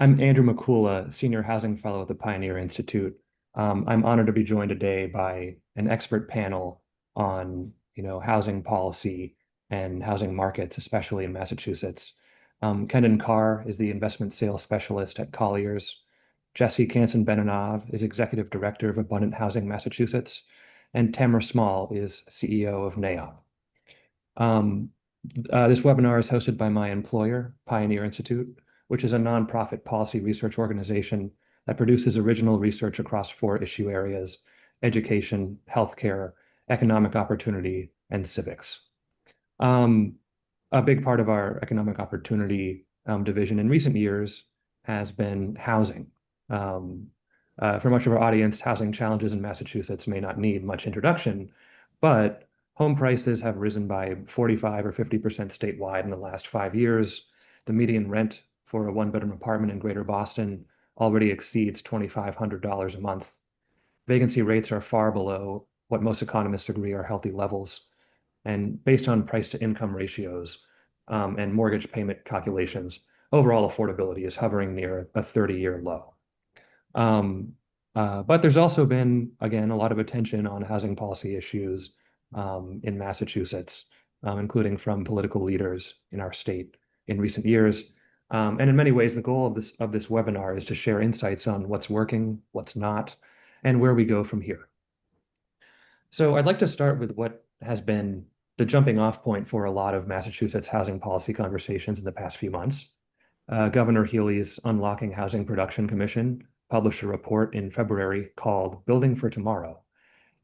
I'm Andrew Mikula, Senior Housing Fellow at the Pioneer Institute. I'm honored to be joined today by an expert panel on, housing policy and housing markets, especially in Massachusetts. Kendin Carr is the investment sales specialist at Colliers. Jesse Kanson-Benanav is Executive Director of Abundant Housing Massachusetts, and Tamara Small is CEO of NAIOP. This webinar is hosted by my employer, Pioneer Institute, which is a nonprofit policy research organization that produces original research across four issue areas: education, healthcare, economic opportunity, and civics. A big part of our economic opportunity division in recent years has been housing. For much of our audience, housing challenges in Massachusetts may not need much introduction, but home prices have risen by 45 or 50% statewide in the last 5 years. The median rent for a one-bedroom apartment in Greater Boston already exceeds $2,500 a month. Vacancy rates are far below what most economists agree are healthy levels. And based on price to income ratios and mortgage payment calculations, overall affordability is hovering near a 30-year low. But there's also been, again, a lot of attention on housing policy issues in Massachusetts, including from political leaders in our state in recent years. And in many ways, the goal of this webinar is to share insights on what's working, what's not, and where we go from here. So I'd like to start with what has been the jumping off point for a lot of Massachusetts housing policy conversations in the past few months. Governor Healey's Unlocking Housing Production Commission published a report in February called Building for Tomorrow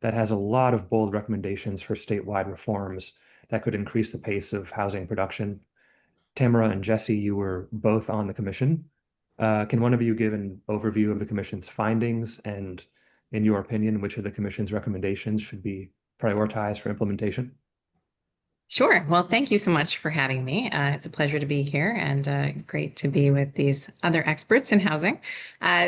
that has a lot of bold recommendations for statewide reforms that could increase the pace of housing production. Tamara and Jesse, you were both on the commission. Can one of you give an overview of the commission's findings and, in your opinion, which of the commission's recommendations should be prioritized for implementation? Sure. Well, thank you so much for having me. It's a pleasure to be here and great to be with these other experts in housing.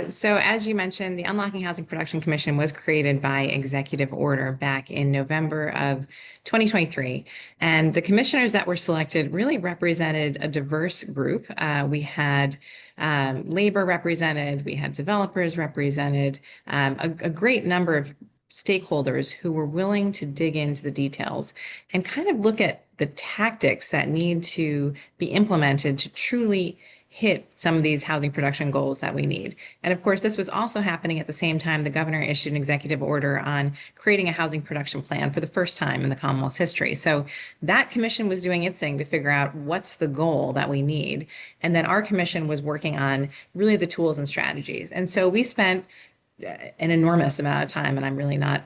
So as you mentioned, the Unlocking Housing Production Commission was created by executive order back in November of 2023. And the commissioners that were selected really represented a diverse group. We had labor represented, we had developers represented, a great number of stakeholders who were willing to dig into the details and kind of look at the tactics that need to be implemented to truly hit some of these housing production goals that we need. And of course, this was also happening at the same time the governor issued an executive order on creating a housing production plan for the first time in the Commonwealth's history. So that commission was doing its thing to figure out what's the goal that we need. And then our commission was working on really the tools and strategies. And so we spent an enormous amount of time, and I'm really not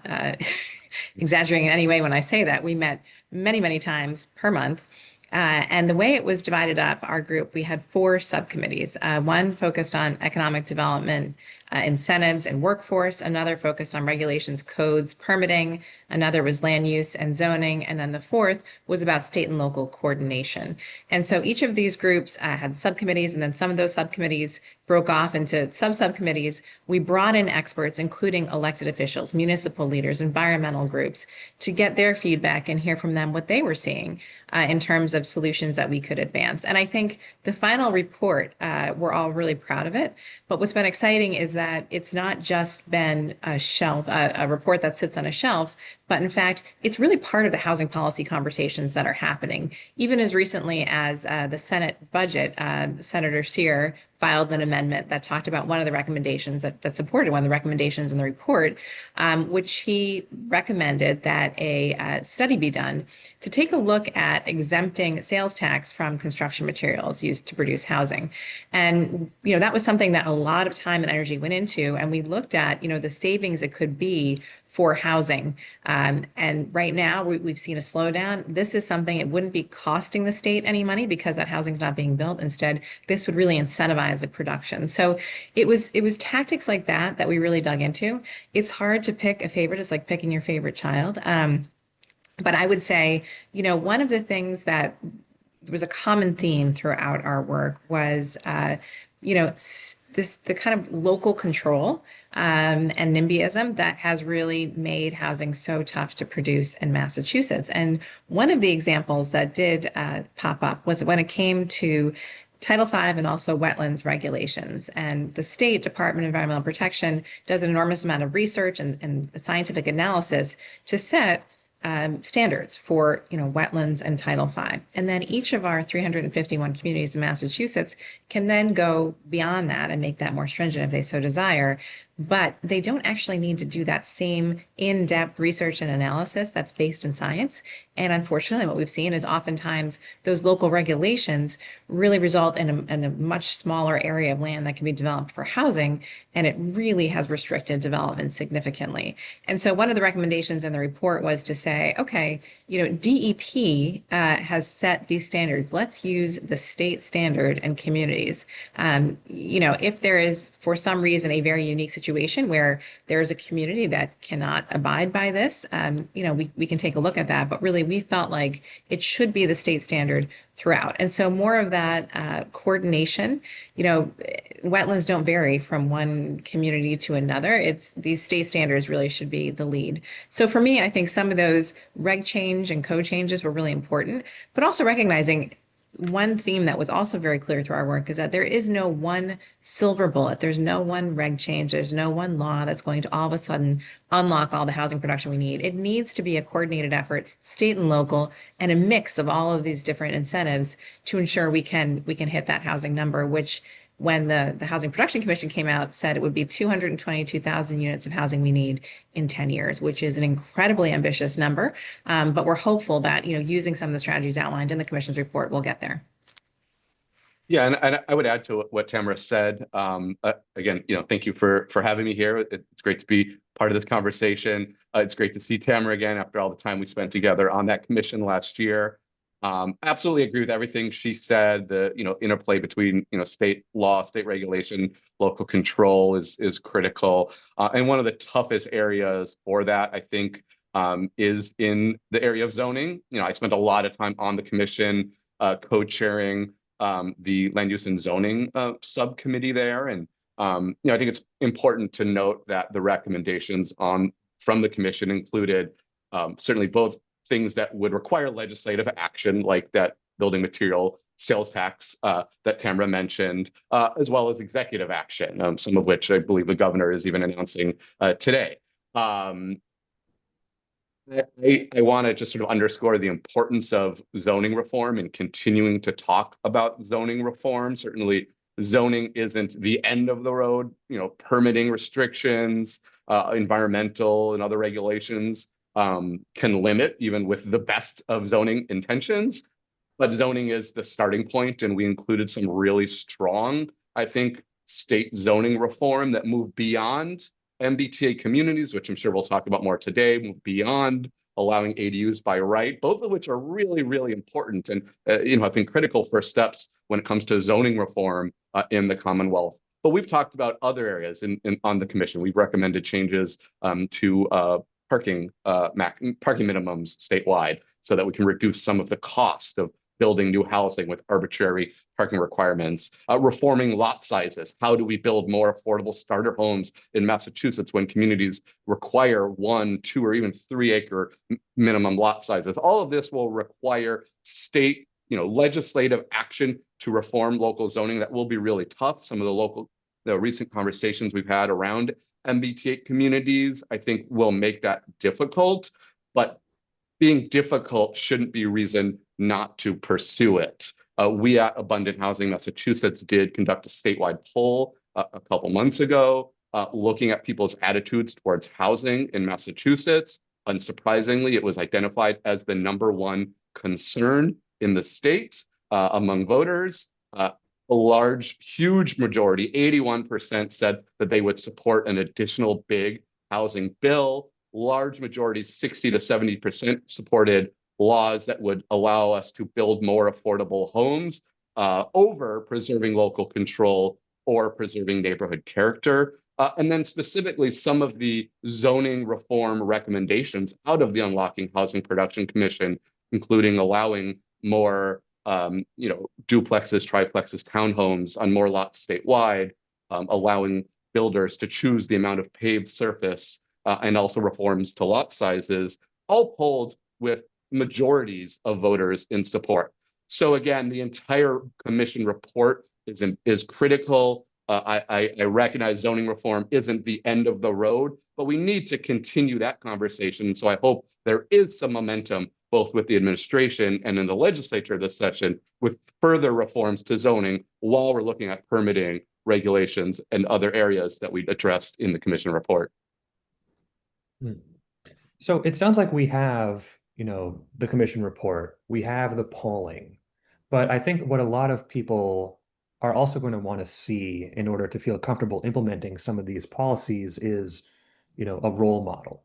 exaggerating in any way when I say that. We met many, many times per month. And the way it was divided up, our group, we had four subcommittees. One focused on economic development, incentives and workforce, another focused on regulations, codes, permitting, another was land use and zoning, and then the fourth was about state and local coordination. And so each of these groups had subcommittees, and then some of those subcommittees broke off into sub-subcommittees. We brought in experts, including elected officials, municipal leaders, environmental groups, to get their feedback and hear from them what they were seeing in terms of solutions that we could advance. And I think the final report, we're all really proud of it. But what's been exciting is that it's not just been a report that sits on a shelf, but in fact, it's really part of the housing policy conversations that are happening. Even as recently as the Senate budget, Senator Sear filed an amendment that talked about one of the recommendations that supported one of the recommendations in the report, which he recommended that a study be done to take a look at exempting sales tax from construction materials used to produce housing. And, that was something that a lot of time and energy went into, and we looked at, the savings it could be for housing. And right now we've seen a slowdown. This is something, it wouldn't be costing the state any money because that housing's not being built. Instead, this would really incentivize the production. So it was tactics like that we really dug into. It's hard to pick a favorite. It's like picking your favorite child. But I would say, one of the things that was a common theme throughout our work was, the kind of local control and NIMBYism that has really made housing so tough to produce in Massachusetts. And one of the examples that did pop up was when it came to Title V and also wetlands regulations. And the state Department of Environmental Protection does an enormous amount of research and scientific analysis to set standards for, wetlands and Title V. And then each of our 351 communities in Massachusetts can then go beyond that and make that more stringent if they so desire. But they don't actually need to do that same in-depth research and analysis that's based in science. And unfortunately, what we've seen is oftentimes those local regulations really result in a much smaller area of land that can be developed for housing. And it really has restricted development significantly. And so one of the recommendations in the report was to say, okay, DEP has set these standards. Let's use the state standard and communities. If there is, for some reason, a very unique situation where there's a community that cannot abide by this, we can take a look at that. But really, we felt like it should be the state standard throughout. And so more of that coordination, wetlands don't vary from one community to another. These state standards really should be the lead. So for me, I think some of those reg change and code changes were really important, but also recognizing one theme that was also very clear through our work is that there is no one silver bullet. There's no one reg change. There's no one law that's going to all of a sudden unlock all the housing production we need. It needs to be a coordinated effort, state and local, and a mix of all of these different incentives to ensure we can hit that housing number, which when the Housing Production Commission came out, said it would be 222,000 units of housing we need in 10 years, which is an incredibly ambitious number. But we're hopeful that, using some of the strategies outlined in the commission's report, we'll get there. Yeah, and I would add to what Tamara said. Again, thank you for having me here. It's great to be part of this conversation. It's great to see Tamara again after all the time we spent together on that commission last year. Absolutely agree with everything she said. The interplay between state law, state regulation, local control is critical. And one of the toughest areas for that, I think, is in the area of zoning. I spent a lot of time on the commission, co-chairing the land use and zoning subcommittee there. And I think it's important to note that the recommendations from the commission included certainly both things that would require legislative action, like that building material sales tax that Tamara mentioned, as well as executive action, some of which I believe the governor is even announcing today. I want to just sort of underscore the importance of zoning reform and continuing to talk about zoning reform. Certainly, zoning isn't the end of the road. Permitting restrictions, environmental and other regulations can limit even with the best of zoning intentions, but zoning is the starting point, and we included some really strong, I think, state zoning reform that move beyond MBTA communities, which I'm sure we'll talk about more today, move beyond allowing ADUs by right, both of which are really, really important and have been critical first steps when it comes to zoning reform in the Commonwealth. But we've talked about other areas on the commission. We've recommended changes to parking minimums statewide so that we can reduce some of the cost of building new housing with arbitrary parking requirements, reforming lot sizes. How do we build more affordable starter homes in Massachusetts when communities require 1, 2, or even 3 acre minimum lot sizes? All of this will require state, legislative action to reform local zoning. That will be really tough. Some of the recent conversations we've had around MBTA communities, I think, will make that difficult, but being difficult shouldn't be reason not to pursue it. We at Abundant Housing Massachusetts did conduct a statewide poll a couple months ago, looking at people's attitudes towards housing in Massachusetts. Unsurprisingly, it was identified as the #1 concern in the state among voters. A huge majority, 81%, said that they would support an additional big housing bill. Large majorities, 60 to 70%, supported laws that would allow us to build more affordable homes over preserving local control or preserving neighborhood character. And then specifically, some of the zoning reform recommendations out of the Unlocking Housing Production Commission, including allowing more duplexes, triplexes, townhomes on more lots statewide, allowing builders to choose the amount of paved surface, and also reforms to lot sizes, all polled with majorities of voters in support. So again, the entire commission report is critical. I recognize zoning reform isn't the end of the road, but we need to continue that conversation. So I hope there is some momentum both with the administration and in the legislature this session with further reforms to zoning while we're looking at permitting regulations and other areas that we addressed in the commission report. So it sounds like we have, the commission report, we have the polling, but I think what a lot of people are also going to want to see in order to feel comfortable implementing some of these policies is, a role model.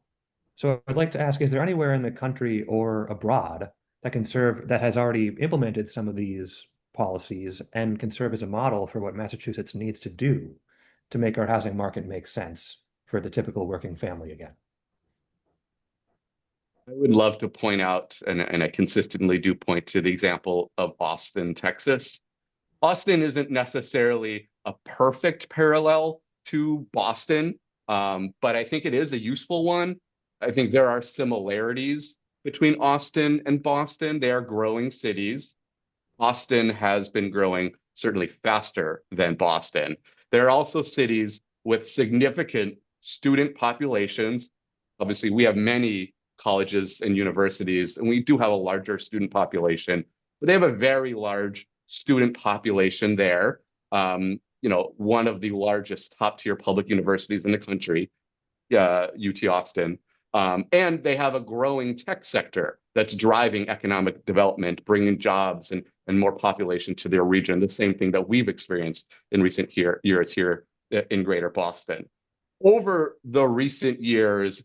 So I'd like to ask, is there anywhere in the country or abroad that has already implemented some of these policies and can serve as a model for what Massachusetts needs to do to make our housing market make sense for the typical working family again? I would love to point out, and I consistently do point to the example of Austin, Texas. Austin isn't necessarily a perfect parallel to Boston, but I think it is a useful one. I think there are similarities between Austin and Boston. They are growing cities. Austin has been growing certainly faster than Boston. There are also cities with significant student populations. Obviously, we have many colleges and universities, and we do have a larger student population, but they have a very large student population there. One of the largest top-tier public universities in the country, UT Austin. And they have a growing tech sector that's driving economic development, bringing jobs and more population to their region, the same thing that we've experienced in recent years here in Greater Boston. Over the recent years,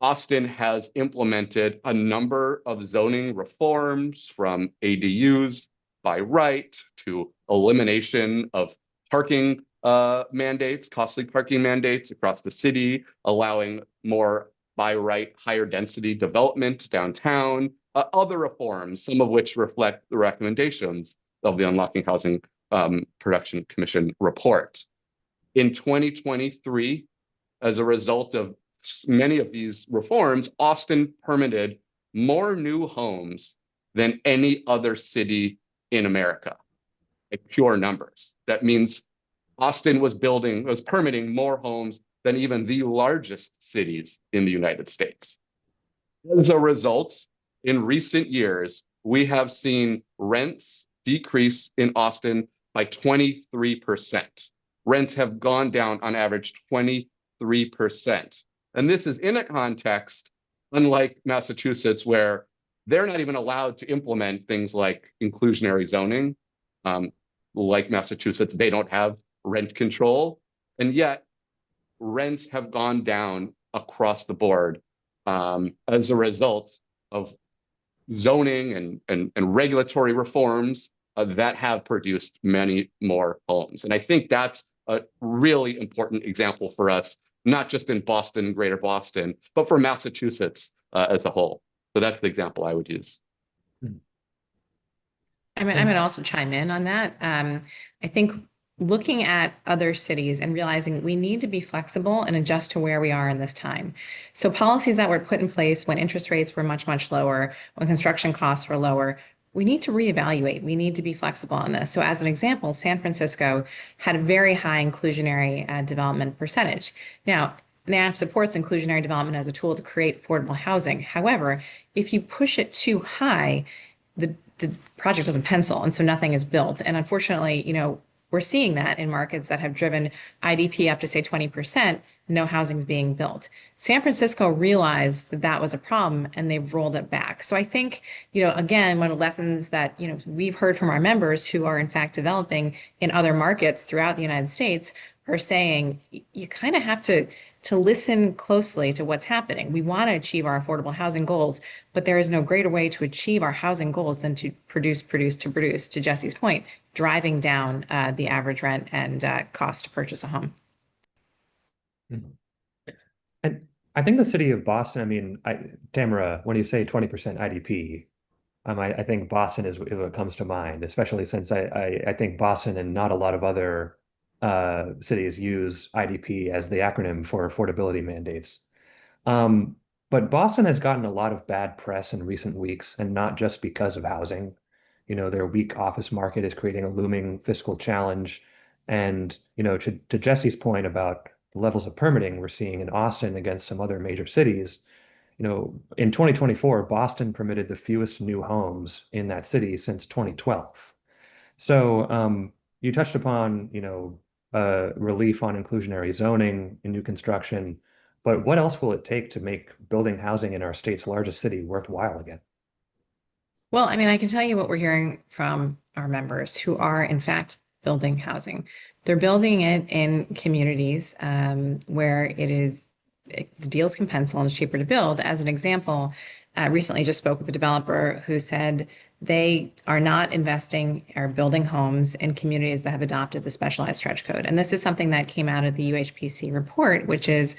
Austin has implemented a number of zoning reforms, from ADUs by right to elimination of parking mandates, costly parking mandates across the city, allowing more by right, higher density development downtown, other reforms, some of which reflect the recommendations of the Unlocking Housing Production Commission report. In 2023, as a result of many of these reforms, Austin permitted more new homes than any other city in America, like pure numbers. That means Austin was permitting more homes than even the largest cities in the United States. As a result, in recent years, we have seen rents decrease in Austin by 23%. Rents have gone down on average 23%. And this is in a context, unlike Massachusetts, where they're not even allowed to implement things like inclusionary zoning. Like Massachusetts, they don't have rent control. And yet, rents have gone down across the board as a result of zoning and regulatory reforms that have produced many more homes. And I think that's a really important example for us, not just in Boston, Greater Boston, but for Massachusetts as a whole. So that's the example I would use. I mean, I would also chime in on that. I think looking at other cities and realizing we need to be flexible and adjust to where we are in this time. So policies that were put in place when interest rates were much, much lower, when construction costs were lower, we need to reevaluate. We need to be flexible on this. So as an example, San Francisco had a very high inclusionary development percentage. Now, NAIOP supports inclusionary development as a tool to create affordable housing. However, if you push it too high, the project doesn't pencil, and so nothing is built. And unfortunately, we're seeing that in markets that have driven IDP up to, say, 20%, no housing is being built. San Francisco realized that that was a problem, and they've rolled it back. So I think, again, one of the lessons that, we've heard from our members who are in fact developing in other markets throughout the United States are saying you kind of have to listen closely to what's happening. We want to achieve our affordable housing goals, but there is no greater way to achieve our housing goals than to produce, to Jesse's point, driving down the average rent and cost to purchase a home. And I think the city of Boston, Tamara, when you say 20% IDP, I think Boston is what comes to mind, especially since I think Boston and not a lot of other cities use IDP as the acronym for affordability mandates. But Boston has gotten a lot of bad press in recent weeks, and not just because of housing. Their weak office market is creating a looming fiscal challenge. And, to Jesse's point about the levels of permitting we're seeing in Austin against some other major cities, in 2024, Boston permitted the fewest new homes in that city since 2012. So you touched upon, relief on inclusionary zoning in new construction, but what else will it take to make building housing in our state's largest city worthwhile again? Well, I mean, I can tell you what we're hearing from our members who are, in fact, building housing. They're building it in communities where the deals can pencil and it's cheaper to build. As an example, recently just spoke with a developer who said they are not investing or building homes in communities that have adopted the specialized stretch code. And this is something that came out of the UHPC report, which is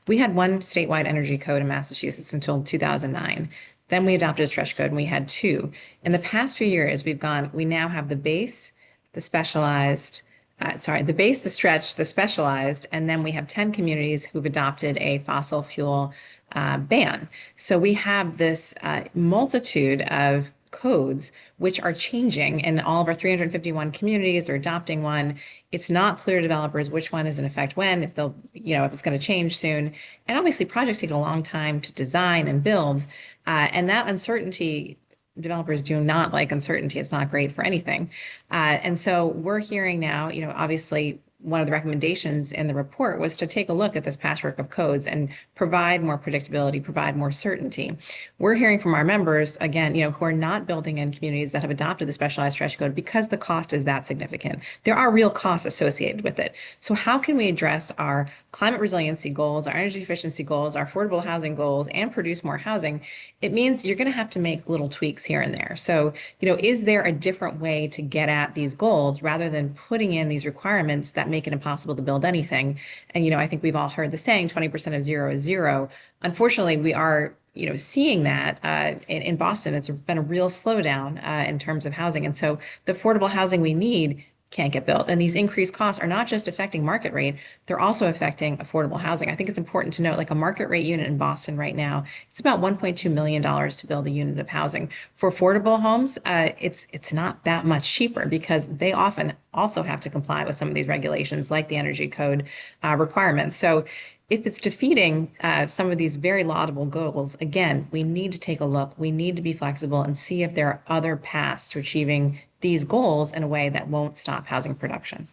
we had one statewide energy code in Massachusetts until 2009. Then we adopted a stretch code and we had two. In the past few years, we now have the base, the specialized, the base, the stretch, the specialized, and then we have 10 communities who've adopted a fossil fuel ban. So we have this multitude of codes which are changing in all of our 351 communities. They're adopting one. It's not clear to developers which one is in effect when, if it's going to change soon. And obviously projects take a long time to design and build. And that uncertainty, developers do not like uncertainty. It's not great for anything. And so we're hearing now, obviously one of the recommendations in the report was to take a look at this patchwork of codes and provide more predictability, provide more certainty. We're hearing from our members, again, who are not building in communities that have adopted the specialized stretch code because the cost is that significant. There are real costs associated with it. So how can we address our climate resiliency goals, our energy efficiency goals, our affordable housing goals, and produce more housing? It means you're going to have to make little tweaks here and there. So, is there a different way to get at these goals rather than putting in these requirements that make it impossible to build anything? And, I think we've all heard the saying 20% of zero is zero. Unfortunately, we are, seeing that in Boston. It's been a real slowdown in terms of housing. And so the affordable housing we need can't get built. And these increased costs are not just affecting market rate, they're also affecting affordable housing. I think it's important to note, like a market rate unit in Boston right now, it's about $1.2 million to build a unit of housing. For affordable homes, it's not that much cheaper because they often also have to comply with some of these regulations like the energy code requirements. So if it's defeating some of these very laudable goals, again, we need to take a look. We need to be flexible and see if there are other paths to achieving these goals in a way that won't stop housing production.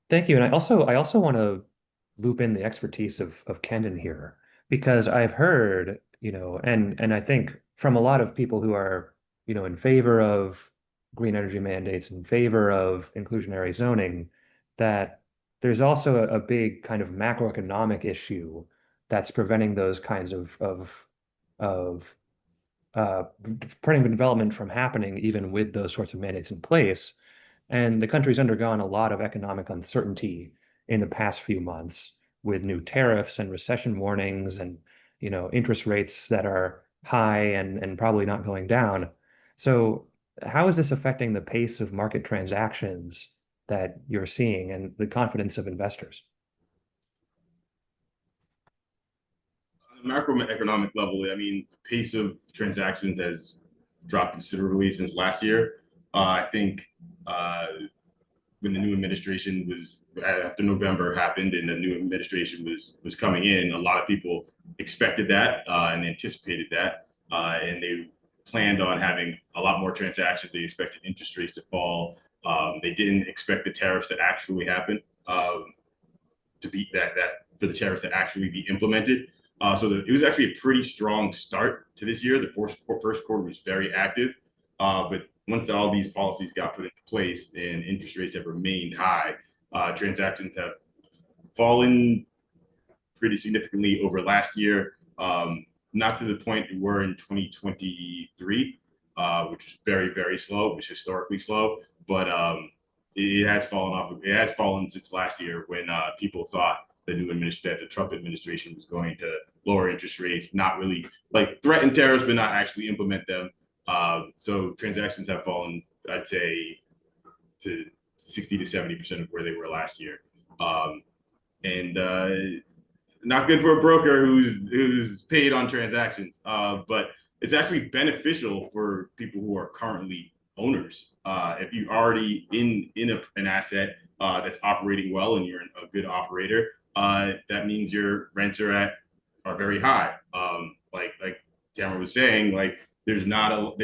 Thank you. And I also want to loop in the expertise of Kendin here, because I've heard, and I think from a lot of people who are, in favor of green energy mandates, in favor of inclusionary zoning, that there's also a big kind of macroeconomic issue that's preventing those kinds of preventing development from happening, even with those sorts of mandates in place. And the country's undergone a lot of economic uncertainty in the past few months with new tariffs and recession warnings and, interest rates that are high and probably not going down. So how is this affecting the pace of market transactions that you're seeing and the confidence of investors? On a macroeconomic level, I mean, the pace of transactions has dropped considerably since last year. I think when the new administration was, after November happened and the new administration was coming in, a lot of people expected that and anticipated that, and they planned on having a lot more transactions. They expected interest rates to fall. They didn't expect the tariffs to actually happen, to be that for the tariffs to actually be implemented. So it was actually a pretty strong start to this year. The first quarter was very active, but once all these policies got put into place and interest rates have remained high, transactions have fallen pretty significantly over last year. Not to the point we were in 2023, which is very, very slow, which is historically slow, but it has fallen off. It has fallen since last year when people thought the new administration, the Trump administration, was going to lower interest rates, not really like threaten tariffs, but not actually implement them. So transactions have fallen, I'd say, to 60 to 70% of where they were last year, and not good for a broker who's paid on transactions. But it's actually beneficial for people who are currently owners. If you're already in an asset that's operating well and you're a good operator, that means your rents are very high. Like Tamara was saying, like there's not a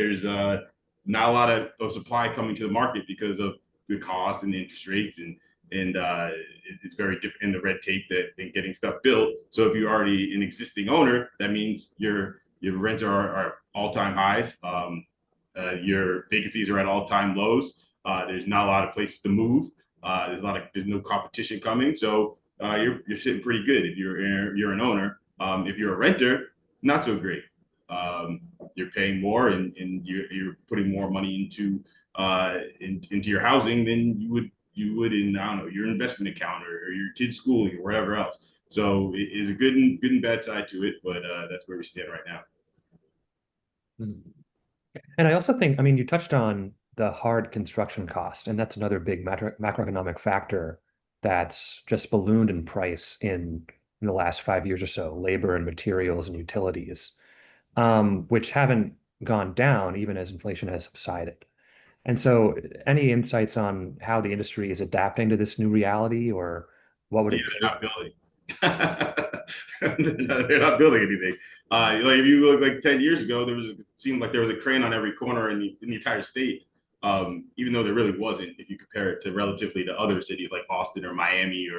lot of supply coming to the market because of the cost and the interest rates and it's very different in the red tape that in getting stuff built. So if you're already an existing owner, that means your rents are all-time highs. Your vacancies are at all-time lows. There's not a lot of places to move. There's no competition coming. So you're sitting pretty good if you're an owner. If you're a renter, not so great. You're paying more and you're putting more money into your housing than you would in, I don't know, your investment account or your kid's schooling or wherever else. So it is a good and bad side to it, but that's where we stand right now. And I also think, I mean, you touched on the hard construction cost, and that's another big macroeconomic factor that's just ballooned in price in the last 5 years or so, labor and materials and utilities, which haven't gone down even as inflation has subsided. And so any insights on how the industry is adapting to this new reality, or what would it They're not building. They're not building anything. Like if you look like 10 years ago, it seemed like there was a crane on every corner in the entire state. Even though there really wasn't, if you compare it to relatively to other cities like Boston or Miami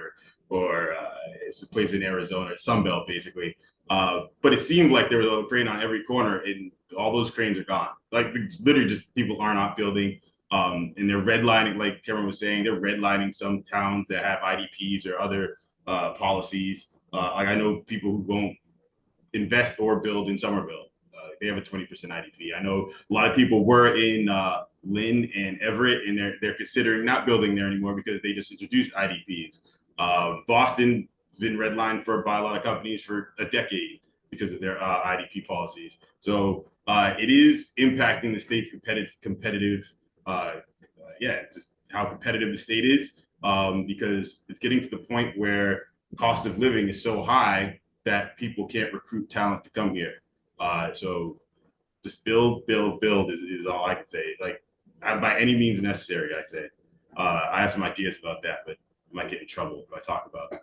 or it's a place in Arizona, Sunbelt basically. But it seemed like there was a crane on every corner, and all those cranes are gone. Like it's literally just people are not building. And they're redlining, like Tamara was saying, they're redlining some towns that have IDPs or other policies. Like I know people who won't invest or build in Somerville. They have a 20% IDP. I know a lot of people were in Lynn and Everett, and they're considering not building there anymore because they just introduced IDPs. Boston has been redlined by a lot of companies for a decade because of their IDP policies. So it is impacting the state's competitive just how competitive the state is, because it's getting to the point where cost of living is so high that people can't recruit talent to come here. So just build is all I can say. Like by any means necessary, I say. I have some ideas about that, but I might get in trouble if I talk about it.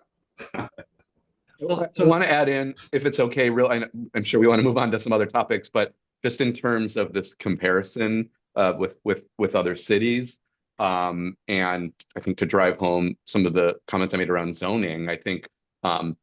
Well, I want to add in, if it's okay, I'm sure we want to move on to some other topics, but just in terms of this comparison with other cities, and I think to drive home some of the comments I made around zoning, I think, I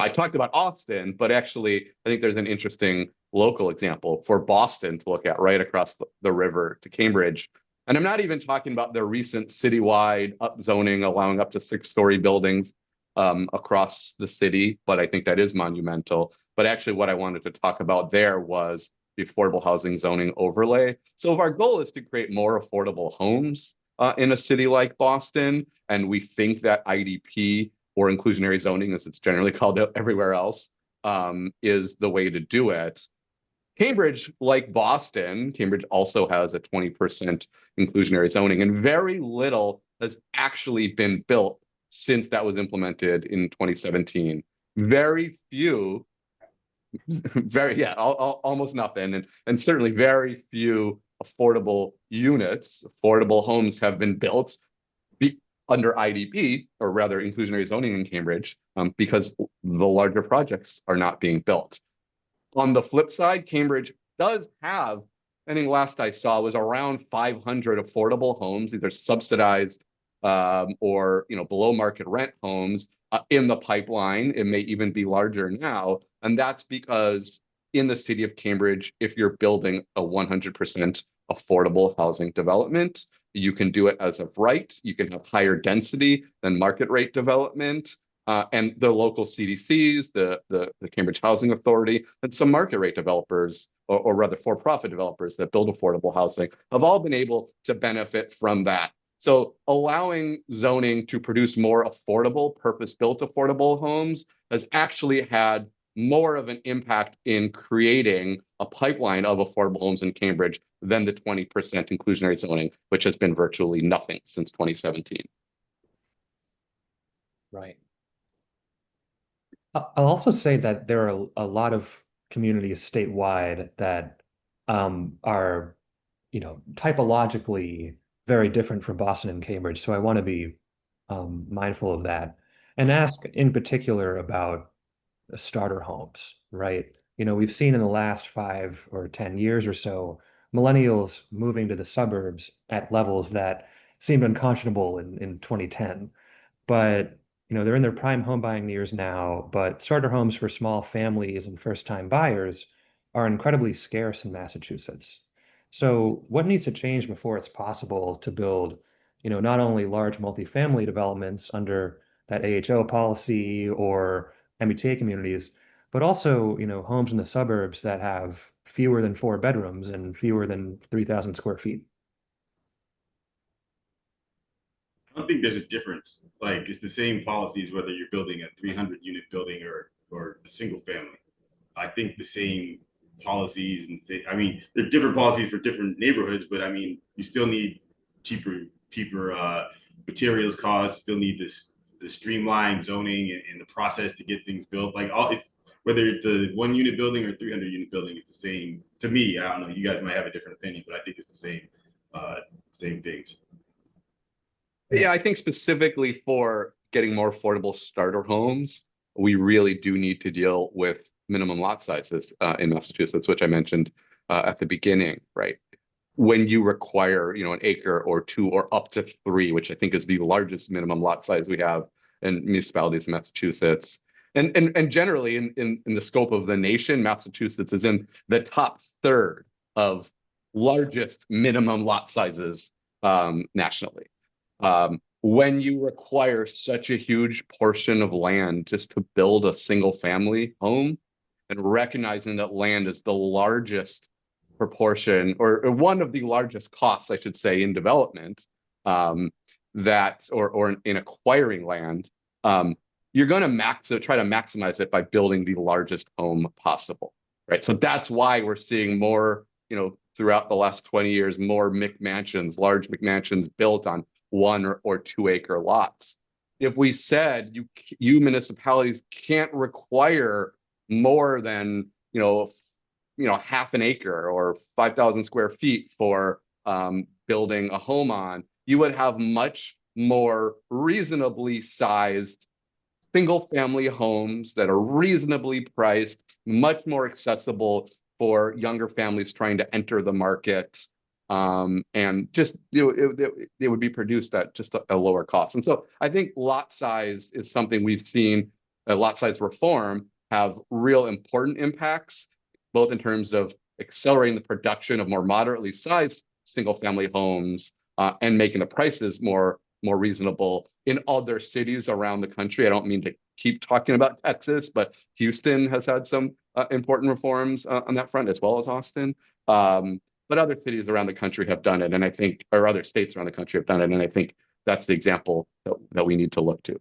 talked about Austin, but actually I think there's an interesting local example for Boston to look at right across the river to Cambridge. And I'm not even talking about the recent citywide upzoning allowing up to 6-story buildings across the city, but I think that is monumental. But actually what I wanted to talk about there was the affordable housing zoning overlay. So if our goal is to create more affordable homes in a city like Boston, and we think that IDP or inclusionary zoning, as it's generally called everywhere else, is the way to do it. Cambridge, like Boston, Cambridge also has a 20% inclusionary zoning, and very little has actually been built since that was implemented in 2017. Very few, almost nothing, and certainly very few affordable units, affordable homes have been built under IDP, or rather inclusionary zoning in Cambridge, because the larger projects are not being built. On the flip side, Cambridge does have, I think last I saw was around 500 affordable homes, either subsidized or below market rent homes in the pipeline. It may even be larger now. And that's because in the city of Cambridge, if you're building a 100% affordable housing development, you can do it as of right. You can have higher density than market rate development. And the local CDCs, the Cambridge Housing Authority, and some market rate developers, or rather for-profit developers that build affordable housing, have all been able to benefit from that. So allowing zoning to produce more affordable, purpose-built affordable homes has actually had more of an impact in creating a pipeline of affordable homes in Cambridge than the 20% inclusionary zoning, which has been virtually nothing since 2017. Right. I'll also say that there are a lot of communities statewide that are, typologically very different from Boston and Cambridge. So I want to be mindful of that and ask in particular about starter homes, right? We've seen in the last 5 or 10 years or so, millennials moving to the suburbs at levels that seemed unconscionable in 2010. But, they're in their prime home buying years now, but starter homes for small families and first-time buyers are incredibly scarce in Massachusetts. So what needs to change before it's possible to build, not only large multifamily developments under that AHO policy or MBTA communities, but also, homes in the suburbs that have fewer than 4 bedrooms and fewer than 3,000 square feet? I don't think there's a difference. Like, it's the same policies whether you're building a 300 unit building or a single family. I think the same policies and I mean, there are different policies for different neighborhoods, but I mean, you still need cheaper materials costs, still need the streamlined zoning and the process to get things built. Like, it's whether it's a 1 unit building or 300 unit building, it's the same to me. I don't know, you guys might have a different opinion, but I think it's the same things. Yeah, I think specifically for getting more affordable starter homes, we really do need to deal with minimum lot sizes in Massachusetts, which I mentioned at the beginning, right? When you require, an acre or 2 or up to 3, which I think is the largest minimum lot size we have in municipalities in Massachusetts. And generally in the scope of the nation, Massachusetts is in the top third of largest minimum lot sizes nationally. When you require such a huge portion of land just to build a single family home, and recognizing that land is the largest proportion or one of the largest costs, I should say, in development, that or in acquiring land, you're going to try to maximize it by building the largest home possible, right? So that's why we're seeing more, throughout the last 20 years, more McMansions, large McMansions built on 1 or 2 acre lots. If we said you municipalities can't require more than half an acre or 5,000 square feet for building a home on, you would have much more reasonably sized single family homes that are reasonably priced, much more accessible for younger families trying to enter the market. And just it would be produced at just a lower cost. And so I think lot size is something we've seen, lot size reform have real important impacts, both in terms of accelerating the production of more moderately sized single family homes and making the prices more reasonable in other cities around the country. I don't mean to keep talking about Texas, but Houston has had some important reforms on that front, as well as Austin. But other cities around the country have done it, and I think, or other states around the country have done it, and I think that's the example that we need to look to.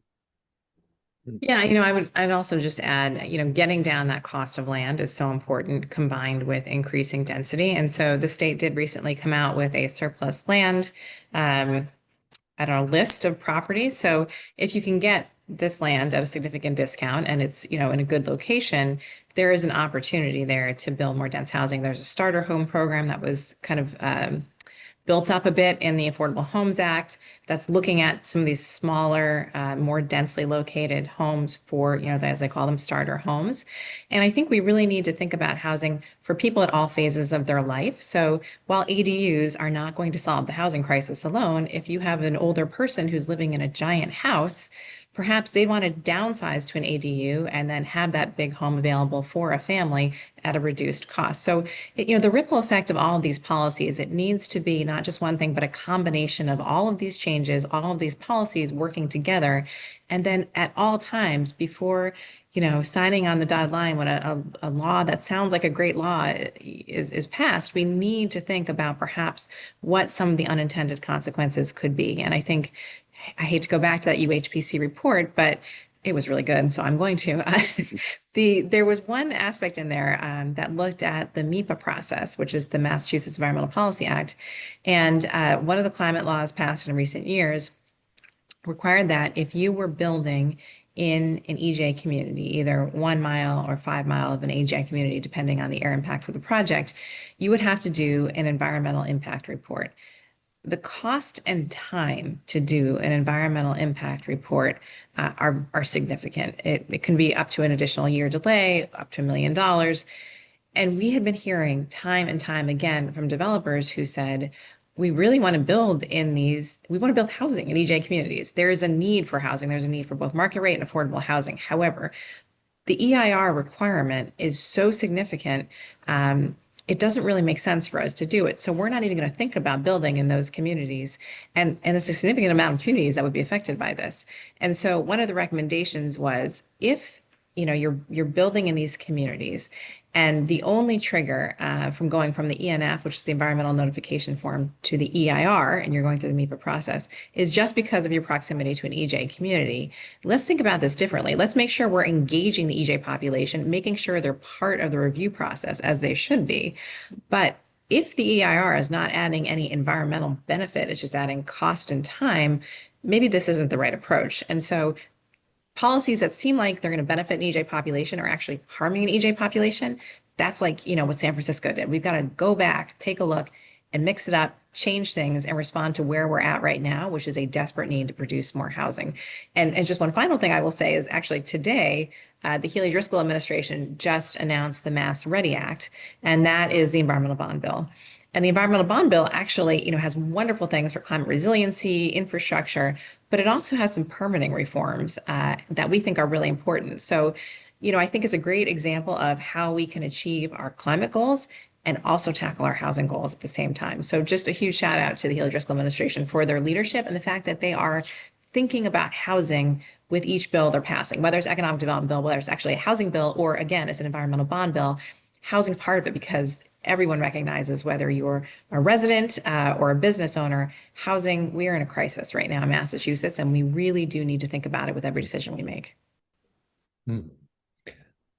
Yeah, I'd also just add, getting down that cost of land is so important combined with increasing density. And so the state did recently come out with a surplus land, list of properties. So if you can get this land at a significant discount and it's, in a good location, there is an opportunity there to build more dense housing. There's a starter home program that was kind of built up a bit in the Affordable Homes Act that's looking at some of these smaller, more densely located homes for, as they call them, starter homes. And I think we really need to think about housing for people at all phases of their life. So while ADUs are not going to solve the housing crisis alone, if you have an older person who's living in a giant house, perhaps they want to downsize to an ADU and then have that big home available for a family at a reduced cost. So, the ripple effect of all of these policies, it needs to be not just one thing, but a combination of all of these changes, all of these policies working together. And then at all times before, signing on the dotted line when a law that sounds like a great law is passed, we need to think about perhaps what some of the unintended consequences could be. And I think, I hate to go back to that UHPC report, but it was really good, so I'm going to. There was one aspect in there that looked at the MEPA process, which is the Massachusetts Environmental Policy Act. And one of the climate laws passed in recent years required that if you were building in an EJ community, either 1 mile or 5 mile of an EJ community, depending on the air impacts of the project, you would have to do an environmental impact report. The cost and time to do an environmental impact report are significant. It can be up to an additional year delay, up to $1 million. And we had been hearing time and time again from developers who said, we really want to build we want to build housing in EJ communities. There is a need for housing. There's a need for both market rate and affordable housing. However, the EIR requirement is so significant, it doesn't really make sense for us to do it. So we're not even going to think about building in those communities. And there's a significant amount of communities that would be affected by this. And so one of the recommendations was, if you're building in these communities, and the only trigger from going from the ENF, which is the environmental notification form, to the EIR, and you're going through the MEPA process, is just because of your proximity to an EJ community. Let's think about this differently. Let's make sure we're engaging the EJ population, making sure they're part of the review process, as they should be. But if the EIR is not adding any environmental benefit, it's just adding cost and time, maybe this isn't the right approach. And so policies that seem like they're going to benefit an EJ population are actually harming an EJ population. That's like, what San Francisco did. We've got to go back, take a look, and mix it up, change things, and respond to where we're at right now, which is a desperate need to produce more housing. And just one final thing I will say is, actually today, the Healey-Driscoll administration just announced the Mass Ready Act, and that is the environmental bond bill. And the environmental bond bill actually, has wonderful things for climate resiliency, infrastructure, but it also has some permitting reforms that we think are really important. So, I think it's a great example of how we can achieve our climate goals and also tackle our housing goals at the same time. So just a huge shout out to the Healey-Driscoll administration for their leadership and the fact that they are thinking about housing with each bill they're passing, whether it's economic development bill, whether it's actually a housing bill, or again, it's an environmental bond bill. Housing part of it, because everyone recognizes, whether you're a resident or a business owner, housing, we are in a crisis right now in Massachusetts, and we really do need to think about it with every decision we make.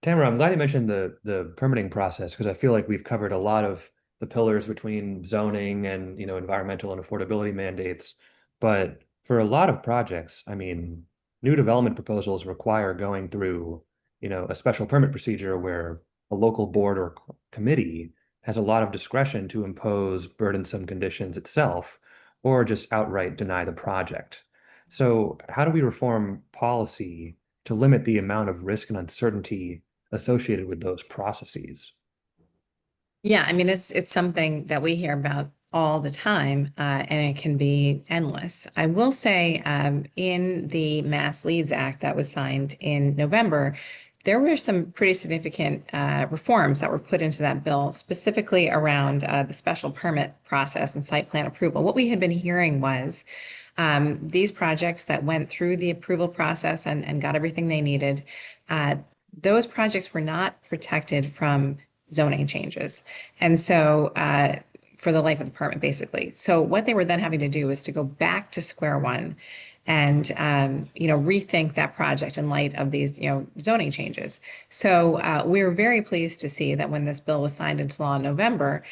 Tamara, I'm glad you mentioned the permitting process, because I feel like we've covered a lot of the pillars between zoning and environmental and affordability mandates. But for a lot of projects, new development proposals require going through a special permit procedure where a local board or committee has a lot of discretion to impose burdensome conditions itself, or just outright deny the project. So how do we reform policy to limit the amount of risk and uncertainty associated with those processes? Yeah, it's something that we hear about all the time, and it can be endless. I will say, in the Mass Leads Act that was signed in November, there were some pretty significant reforms that were put into that bill, specifically around the special permit process and site plan approval. What we had been hearing was these projects that went through the approval process and got everything they needed, those projects were not protected from zoning changes. And so for the life of the permit, basically. So what they were then having to do is to go back to square one and rethink that project in light of these zoning changes. So we were very pleased to see that when this bill was signed into law in November,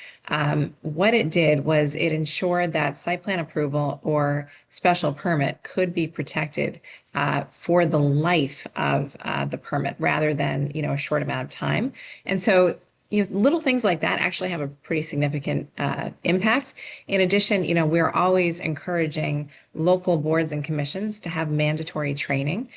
what it did was it ensured that site plan approval or special permit could be protected for the life of the permit, rather than a short amount of time. And so little things like that actually have a pretty significant impact. In addition, we're always encouraging local boards and commissions to have mandatory training.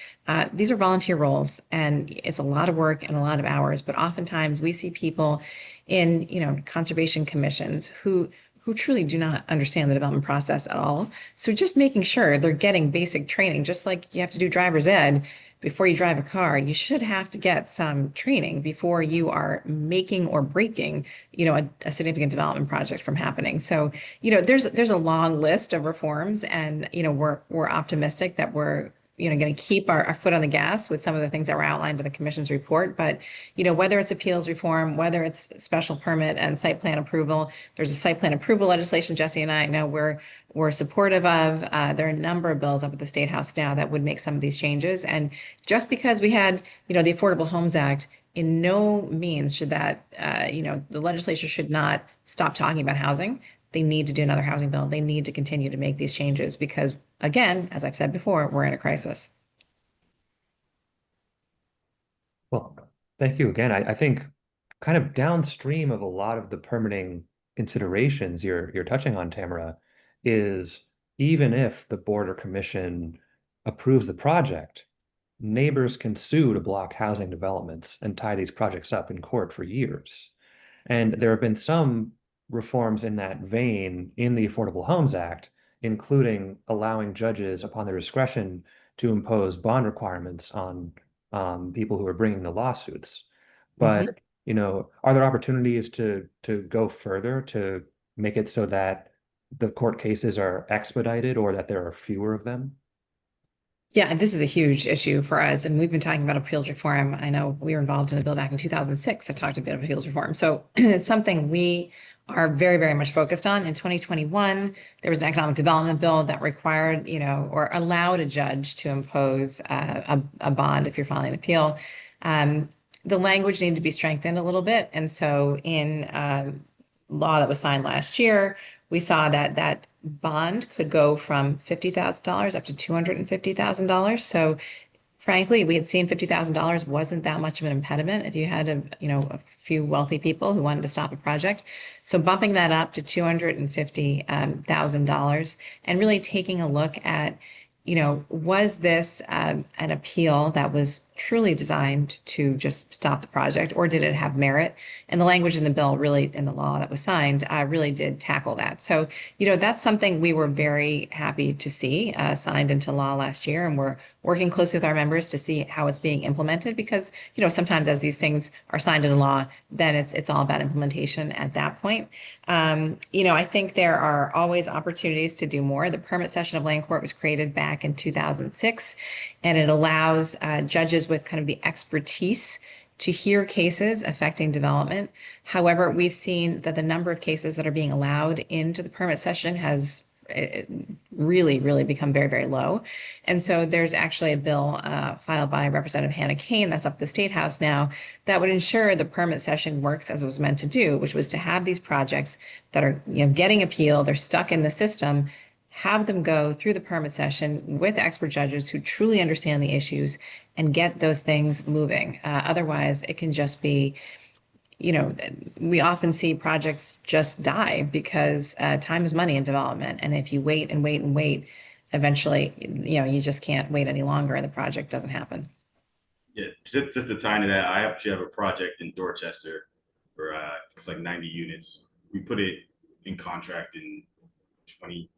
These are volunteer roles, and it's a lot of work and a lot of hours, but oftentimes we see people in, conservation commissions who truly do not understand the development process at all. So just making sure they're getting basic training, just like you have to do driver's ed before you drive a car, you should have to get some training before you are making or breaking, a significant development project from happening. So, there's a long list of reforms, and, we're optimistic that we're going to keep our foot on the gas with some of the things that were outlined in the commission's report. But, whether it's appeals reform, whether it's special permit and site plan approval, there's a site plan approval legislation Jesse and I know we're supportive of. There are a number of bills up at the State House now that would make some of these changes. And just because we had, the Affordable Homes Act, in no means should that, the legislature should not stop talking about housing. They need to do another housing bill. They need to continue to make these changes because, again, as I've said before, we're in a crisis. Well, thank you again. I think kind of downstream of a lot of the permitting considerations you're touching on, Tamara, is even if the board or commission approves the project, neighbors can sue to block housing developments and tie these projects up in court for years. And there have been some reforms in that vein in the Affordable Homes Act, including allowing judges upon their discretion to impose bond requirements on people who are bringing the lawsuits. But, are there opportunities to go further to make it so that the court cases are expedited or that there are fewer of them? Yeah, this is a huge issue for us, and we've been talking about appeals reform. I know we were involved in a bill back in 2006 that talked a bit of appeals reform. So it's something we are very, very much focused on. In 2021, there was an economic development bill that required, or allowed a judge to impose a bond if you're filing an appeal. The language needed to be strengthened a little bit. And so in law that was signed last year, we saw that that bond could go from $50,000 up to $250,000. So frankly, we had seen $50,000 wasn't that much of an impediment if you had a few wealthy people who wanted to stop a project. So bumping that up to $250,000 and really taking a look at, was this an appeal that was truly designed to just stop the project, or did it have merit? And the language in the bill, really, in the law that was signed, really did tackle that. So, that's something we were very happy to see signed into law last year, and we're working closely with our members to see how it's being implemented, because, sometimes as these things are signed into law, then it's all about implementation at that point. I think there are always opportunities to do more. The permit session of land court was created back in 2006, and it allows judges with kind of the expertise to hear cases affecting development. However, we've seen that the number of cases that are being allowed into the permit session has really, really become very, very low. And so there's actually a bill filed by Representative Hannah Kane that's up at the State House now that would ensure the permit session works as it was meant to do, which was to have these projects that are getting appealed, they're stuck in the system, have them go through the permit session with expert judges who truly understand the issues and get those things moving. Otherwise, it can just be, we often see projects just die because time is money in development. And if you wait and wait and wait, eventually, you just can't wait any longer and the project doesn't happen. Yeah, just to tie into that, I actually have a project in Dorchester for it's like 90 units. We put it in contract in 2020,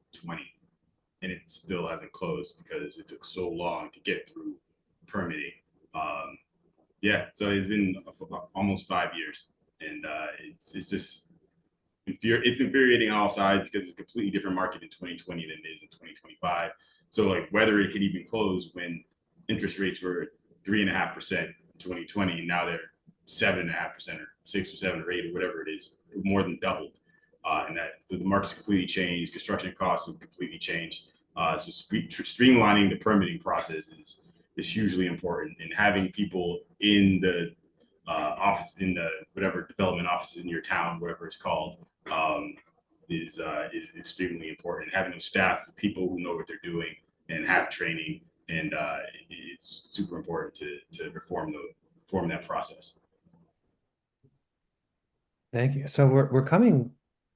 and it still hasn't closed because it took so long to get through permitting. Yeah, so it's been almost 5 years, and it's just it's infuriating on all sides because it's a completely different market in 2020 than it is in 2025. So like whether it could even close when interest rates were 3.5% in 2020, and now they're 7.5% or 6 or 7 or 8 or whatever it is, more than doubled. And so the market's completely changed. Construction costs have completely changed. So streamlining the permitting process is hugely important, and having people in the office, in the whatever development offices in your town, whatever it's called, is extremely important. Having them staff people who know what they're doing and have training, and it's super important to reform that process. Thank you. So we're coming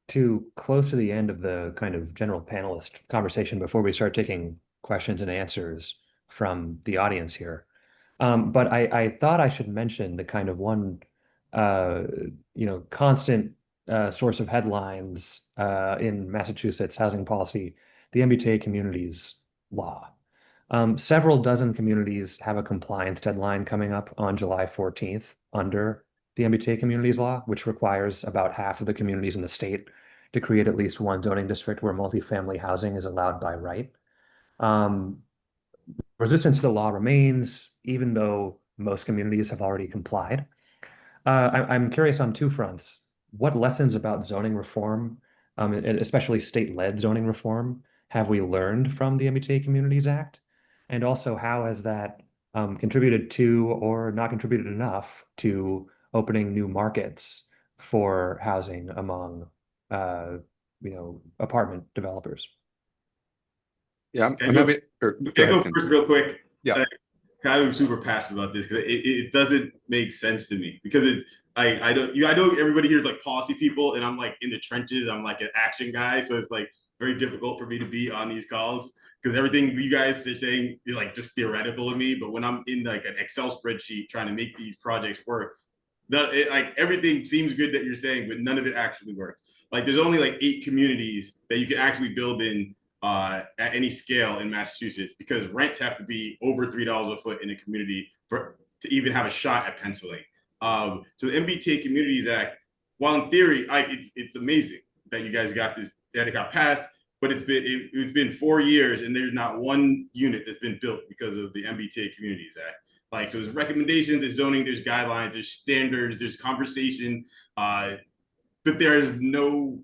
to close to the end of the kind of general panelist conversation before we start taking questions and answers from the audience here. But I thought I should mention the kind of one, constant source of headlines in Massachusetts housing policy, the MBTA Communities Law. Several dozen communities have a compliance deadline coming up on July 14th under the MBTA Communities Law, which requires about half of the communities in the state to create at least one zoning district where multifamily housing is allowed by right. Resistance to the law remains, even though most communities have already complied. I'm curious on two fronts. What lessons about zoning reform, and especially state-led zoning reform, have we learned from the MBTA Communities Act? And also, how has that contributed to or not contributed enough to opening new markets for housing among, apartment developers? Yeah, Okay, I'm happy. Go first real quick. Yeah. kind of super passionate about this because it doesn't make sense to me because it's I don't I know everybody here is like policy people and I'm like in the trenches. I'm like an action guy, so it's like very difficult for me to be on these calls because everything you guys are saying is like just theoretical to me. But when I'm in like an Excel spreadsheet trying to make these projects work, like everything seems good that you're saying, but none of it actually works. Like there's only like 8 communities that you can actually build in at any scale in Massachusetts because rents have to be over $3 a foot in a community for to even have a shot at penciling. So the MBTA Communities Act, while in theory, it's amazing that you guys got this, that it got passed, but it's been 4 years and there's not one unit that's been built because of the MBTA Communities Act. Like, so there's recommendations, there's zoning, there's guidelines, there's standards, there's conversation, but there's no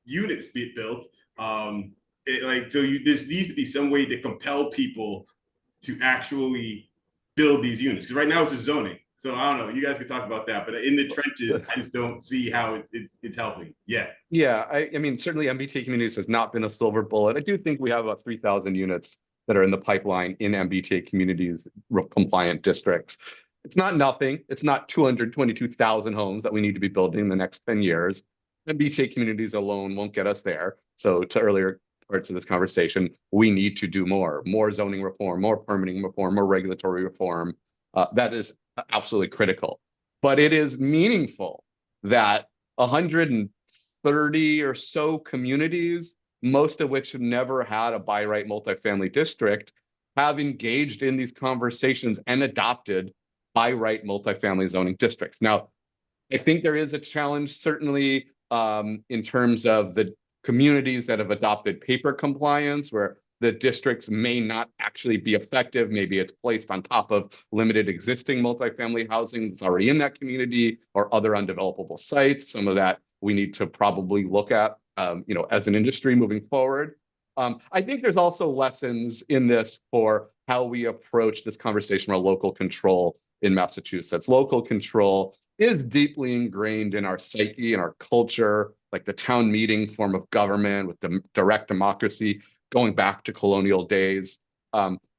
units being built. There needs to be some way to compel people to actually build these units. Because right now it's just zoning. So I don't know. You guys can talk about that, but in the trenches, I just don't see how it's helping. Yeah. Yeah, I mean, certainly MBTA communities has not been a silver bullet. I do think we have about 3,000 units that are in the pipeline in MBTA communities compliant districts. It's not nothing. It's not 222,000 homes that we need to be building in the next 10 years. MBTA communities alone won't get us there. So to earlier parts of this conversation, we need to do more zoning reform, more permitting reform, more regulatory reform. That is absolutely critical. But it is meaningful that 130 or so communities, most of which have never had a by right multifamily district, have engaged in these conversations and adopted by right multifamily zoning districts. Now, I think there is a challenge, certainly in terms of the communities that have adopted paper compliance, where the districts may not actually be effective. Maybe it's placed on top of limited existing multifamily housing that's already in that community or other undevelopable sites. Some of that we need to probably look at, as an industry moving forward. I think there's also lessons in this for how we approach this conversation around local control in Massachusetts. Local control is deeply ingrained in our psyche and our culture, like the town meeting form of government with the direct democracy going back to colonial days.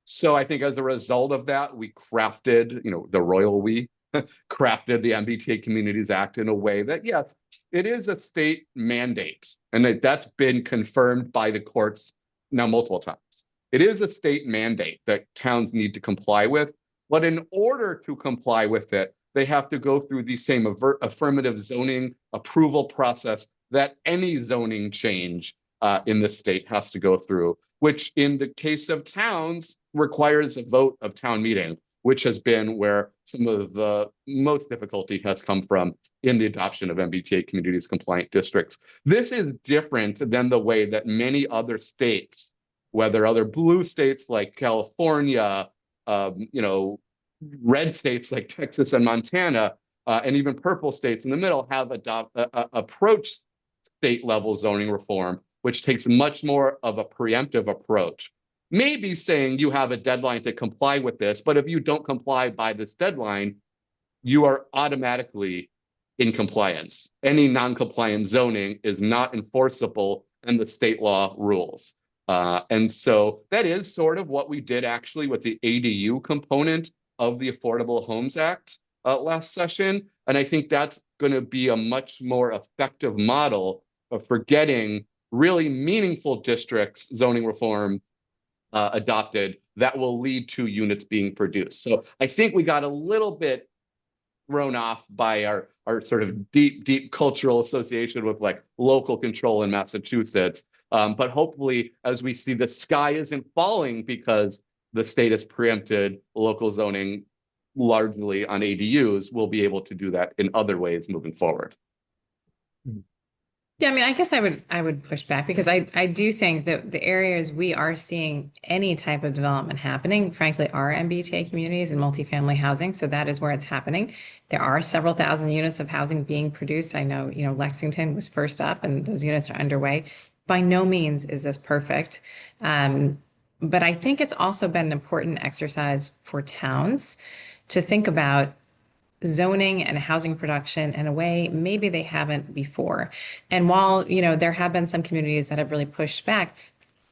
So I think as a result of that, we crafted, the royal we crafted the MBTA Communities Act in a way that, yes, it is a state mandate, and that's been confirmed by the courts now multiple times. It is a state mandate that towns need to comply with, but in order to comply with it, they have to go through the same affirmative zoning approval process that any zoning change in the state has to go through, which in the case of towns requires a vote of town meeting, which has been where some of the most difficulty has come from in the adoption of MBTA communities compliant districts. This is different than the way that many other states, whether other blue states like California, red states like Texas and Montana, and even purple states in the middle have approached state level zoning reform, which takes much more of a preemptive approach. Maybe saying you have a deadline to comply with this, but if you don't comply by this deadline, you are automatically in compliance. Any non-compliant zoning is not enforceable and the state law rules. And so that is sort of what we did actually with the ADU component of the Affordable Homes Act last session. And I think that's going to be a much more effective model for getting really meaningful districts zoning reform adopted that will lead to units being produced. So I think we got a little bit thrown off by our sort of deep cultural association with like local control in Massachusetts. But hopefully, as we see the sky isn't falling because the state has preempted local zoning largely on ADUs, we'll be able to do that in other ways moving forward. Yeah, I mean, I guess I would push back because I do think that the areas we are seeing any type of development happening, frankly, are MBTA communities and multifamily housing. So that is where it's happening. There are several thousand units of housing being produced. I know, Lexington was first up and those units are underway. By no means is this perfect. But I think it's also been an important exercise for towns to think about zoning and housing production in a way maybe they haven't before. And while, there have been some communities that have really pushed back,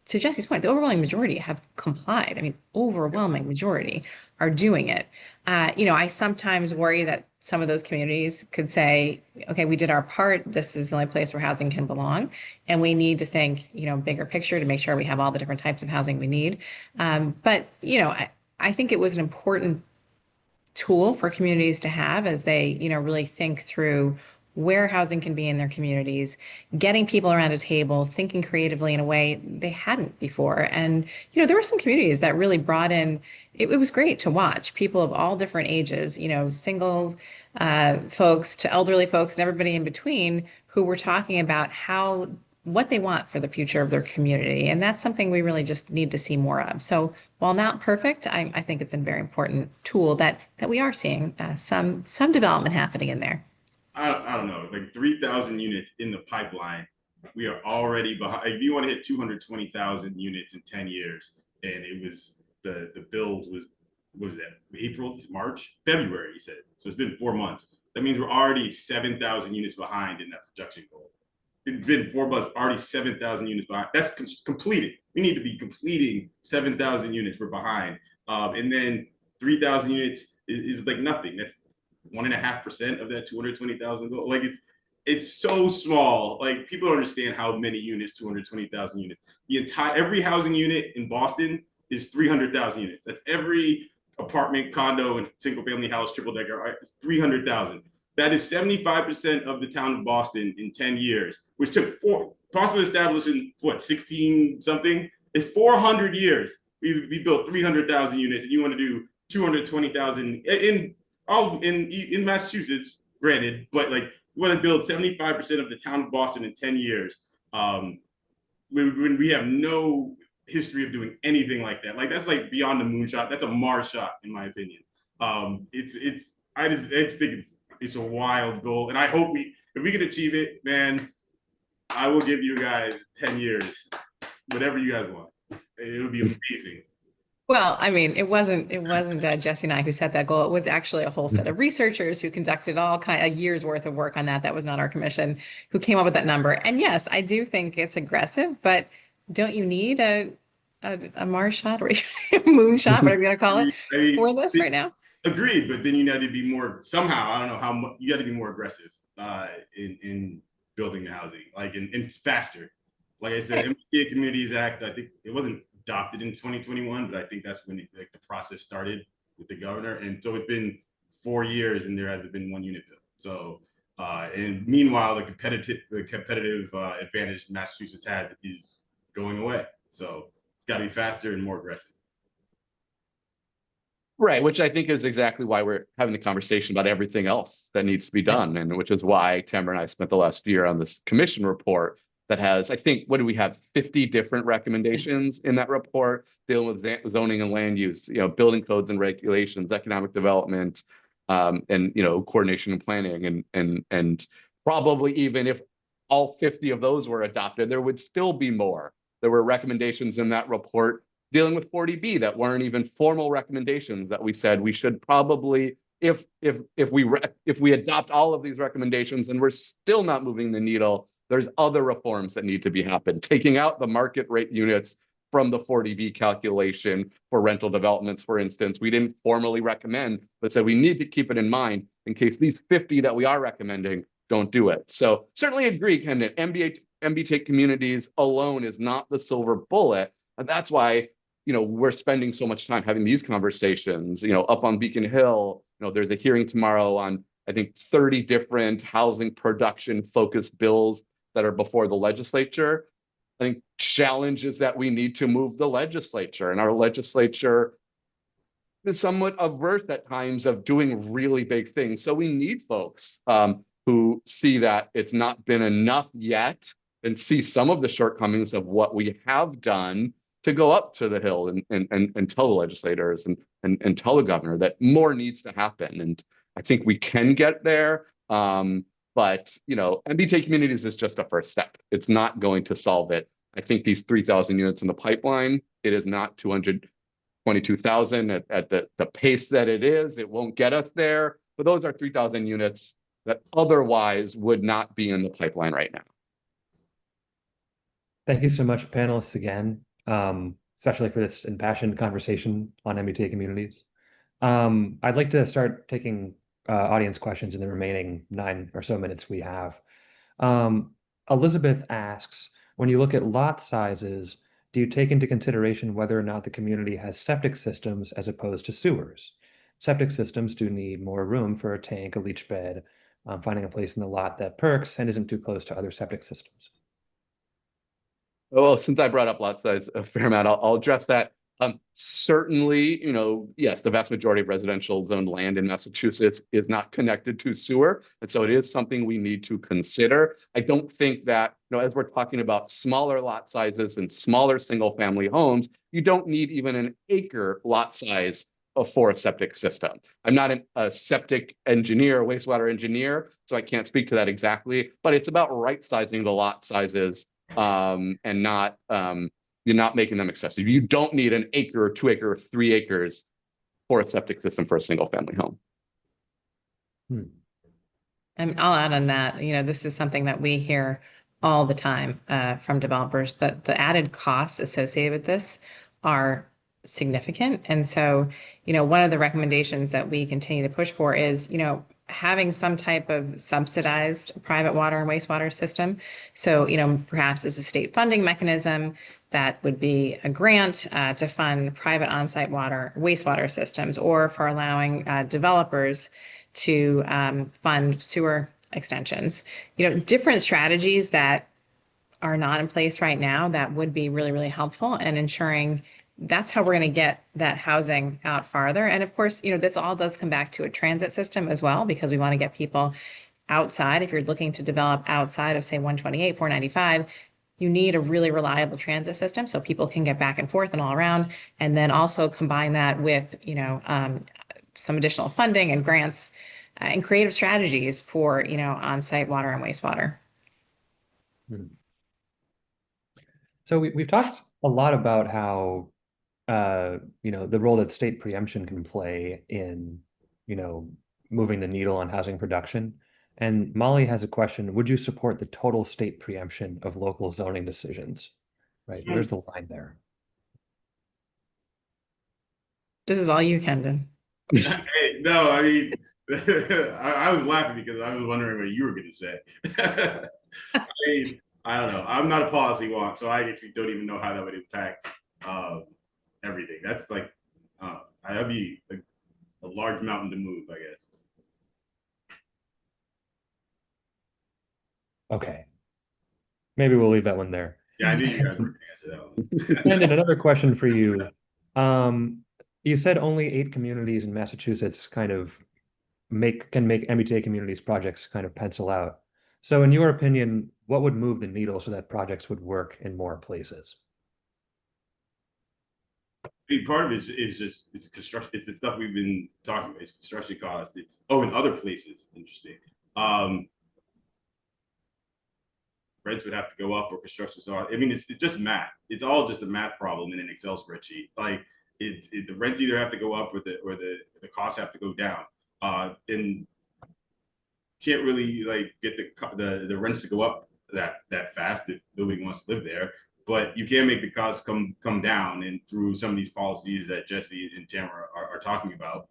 to Jesse's point, the overwhelming majority have complied. I mean, overwhelming majority are doing it. I sometimes worry that some of those communities could say, okay, we did our part. This is the only place where housing can belong. And we need to think, bigger picture to make sure we have all the different types of housing we need. I think it was an important tool for communities to have as they, really think through where housing can be in their communities, getting people around a table, thinking creatively in a way they hadn't before. And, there were some communities that really brought in, it was great to watch people of all different ages, single folks to elderly folks and everybody in between who were talking about what they want for the future of their community. And that's something we really just need to see more of. So while not perfect, I think it's a very important tool that we are seeing some development happening in there. I don't know, like 3,000 units in the pipeline. We are already behind. If you want to hit 220,000 units in 10 years, and it was the build was, what was that? April, March, February, he said. So it's been 4 months. That means we're already 7,000 units behind in that production goal. It's been 4 months, already 7,000 units behind. That's completed. We need to be completing 7,000 units. We're behind. And then 3,000 units is like nothing. That's 1.5% of that 220,000 goal. Like it's so small. Like people don't understand how many units, 220,000 units. Every housing unit in Boston is 300,000 units. That's every apartment, condo, and single family house, triple decker. Right? It's 300,000. That is 75% of the town of Boston in 10 years, which took possibly established in what, 16 something? It's 400 years. We built 300,000 units, and you want to do 220,000 in Massachusetts, granted, but like we want to build 75% of the town of Boston in 10 years. When we have no history of doing anything like that. Like that's like beyond the moonshot. That's a Mars shot, in my opinion. I just think it's a wild goal, and I hope if we can achieve it, man, I will give you guys 10 years, whatever you guys want. It would be amazing. Well, I mean, it wasn't Jesse and I who set that goal. It was actually a whole set of researchers who conducted a year's worth of work on that. That was not our commission who came up with that number. And yes, I do think it's aggressive, but don't you need a Mars shot or a moon shot, whatever you want to call it, for this right now? Agreed, but then you need to be more somehow. I don't know how much you got to be more aggressive in building the housing, like and faster. Like I said, MBTA Communities Act. I think it wasn't adopted in 2021, but I think that's when the process started with the governor, and so it's been 4 years, and there hasn't been one unit built. So, and meanwhile, the competitive advantage Massachusetts has is going away. So it's got to be faster and more aggressive. Right, which I think is exactly why we're having the conversation about everything else that needs to be done, and which is why Tamara and I spent the last year on this commission report that has, I think, what do we have, 50 different recommendations in that report dealing with zoning and land use, building codes and regulations, economic development, and coordination and planning, and probably even if all 50 of those were adopted, there would still be more. There were recommendations in that report dealing with 40B that weren't even formal recommendations that we said we should probably, if we adopt all of these recommendations and we're still not moving the needle, there's other reforms that need to be happened. Taking out the market rate units from the 40B calculation for rental developments, for instance, we didn't formally recommend, but said we need to keep it in mind in case these 50 that we are recommending don't do it. So certainly agree, Kendin, MBTA communities alone is not the silver bullet. And that's why we're spending so much time having these conversations, up on Beacon Hill. There's a hearing tomorrow on, I think, 30 different housing production focused bills that are before the legislature. I think challenges that we need to move the legislature, and our legislature is somewhat averse at times of doing really big things. So we need folks who see that it's not been enough yet and see some of the shortcomings of what we have done to go up to the Hill and tell the legislators and tell the governor that more needs to happen. And I think we can get there. But MBTA communities is just a first step. It's not going to solve it. I think these 3,000 units in the pipeline, it is not 222,000 at the pace that it is. It won't get us there. But those are 3,000 units that otherwise would not be in the pipeline right now. Thank you so much, panelists, again. especially for this impassioned conversation on MBTA communities. I'd like to start taking audience questions in the remaining 9 or so minutes we have. Elizabeth asks, when you look at lot sizes, do you take into consideration whether or not the community has septic systems as opposed to sewers? Septic systems do need more room for a tank, a leach bed, finding a place in the lot that perks and isn't too close to other septic systems. Well, since I brought up lot size a fair amount, I'll address that. Certainly, yes, the vast majority of residential zoned land in Massachusetts is not connected to sewer. And so it is something we need to consider. I don't think that, as we're talking about smaller lot sizes and smaller single family homes, you don't need even an acre lot size for a septic system. I'm not a septic engineer, wastewater engineer, so I can't speak to that exactly, but it's about right sizing the lot sizes and not you're not making them excessive. You don't need an acre or 2 acre or 3 acres for a septic system for a single family home. And I'll add on that, this is something that we hear all the time from developers, that the added costs associated with this are significant. And so, one of the recommendations that we continue to push for is, having some type of subsidized private water and wastewater system. So, perhaps as a state funding mechanism, that would be a grant to fund private on-site wastewater systems, or for allowing developers to fund sewer extensions. Different strategies that are not in place right now that would be really, really helpful in ensuring that's how we're going to get that housing out farther. And of course, this all does come back to a transit system as well, because we want to get people outside. If you're looking to develop outside of, say, 128, 495, you need a really reliable transit system so people can get back and forth and all around. And then also combine that with, some additional funding and grants and creative strategies for, on-site water and wastewater. So we've talked a lot about how the role that state preemption can play in, moving the needle on housing production. And Molly has a question. Would you support the total state preemption of local zoning decisions? Right. Where's the line there? This is all you, Kendin. Hey, no, I mean, I was laughing because I was wondering what you were going to say. I mean, I don't know. I'm not a policy wonk, so I actually don't even know how that would impact everything. That's like, that'd be a large mountain to move, I guess. Okay. Maybe we'll leave that one there. Yeah, I knew you guys were going to answer that one. And another question for you. You said only 8 communities in Massachusetts kind of can make MBTA communities projects kind of pencil out. So in your opinion, what would move the needle so that projects would work in more places? Part of it is it's construction. It's the stuff we've been talking about. It's construction costs. It's in other places. Interesting. Rents would have to go up, or construction. So I mean, it's just math. It's all just a math problem in an Excel spreadsheet. Like the rents either have to go up, or the costs have to go down. And can't really like get the rents to go up that fast if nobody wants to live there. But you can make the costs come down, and through some of these policies that Jesse and Tamara are talking about,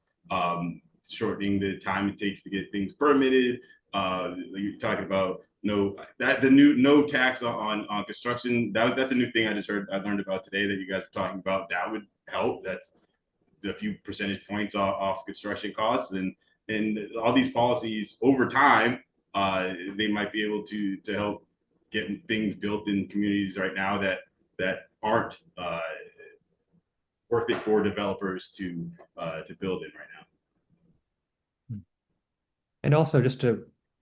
shortening the time it takes to get things permitted. You're talking about no tax on construction. That's a new thing I learned about today that you guys are talking about. That would help. That's a few percentage points off construction costs, and all these policies over time, they might be able to help getting things built in communities right now that aren't worth it for developers to build in right now. And also,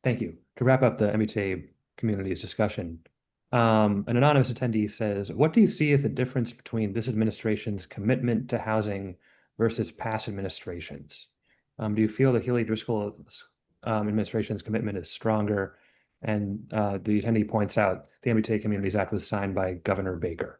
thank you, to wrap up the MBTA communities discussion, an anonymous attendee says, what do you see as the difference between this administration's commitment to housing versus past administrations? Do you feel the Healy-Driscoll administration's commitment is stronger? And the attendee points out the MBTA Communities Act was signed by Governor Baker.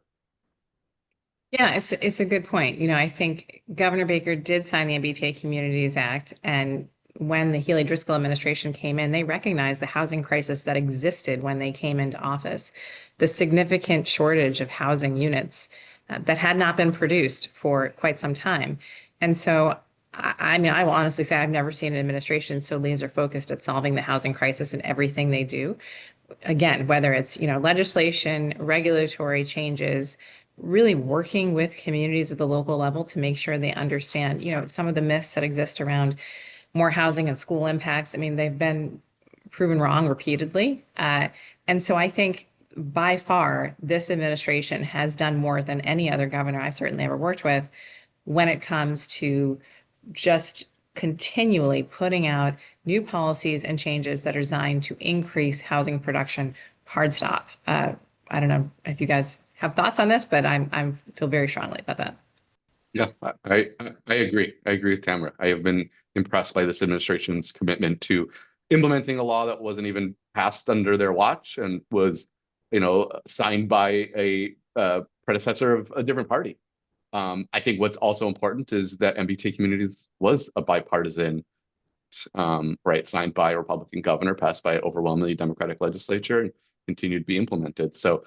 Yeah, it's a good point. I think Governor Baker did sign the MBTA Communities Act, and when the Healy-Driscoll administration came in, they recognized the housing crisis that existed when they came into office. The significant shortage of housing units that had not been produced for quite some time. And so, I mean, I will honestly say I've never seen an administration so laser focused at solving the housing crisis in everything they do. Again, whether it's, legislation, regulatory changes, really working with communities at the local level to make sure they understand, some of the myths that exist around more housing and school impacts. I mean, they've been proven wrong repeatedly. And so I think by far, this administration has done more than any other governor I've certainly ever worked with when it comes to just continually putting out new policies and changes that are designed to increase housing production. Hard stop. I don't know if you guys have thoughts on this, but I feel very strongly about that. Yeah, I agree. I agree with Tamara. I have been impressed by this administration's commitment to implementing a law that wasn't even passed under their watch and was, signed by a predecessor of a different party. I think what's also important is that MBTA Communities was a bipartisan, right, signed by a Republican governor, passed by an overwhelmingly Democratic legislature, and continued to be implemented. So,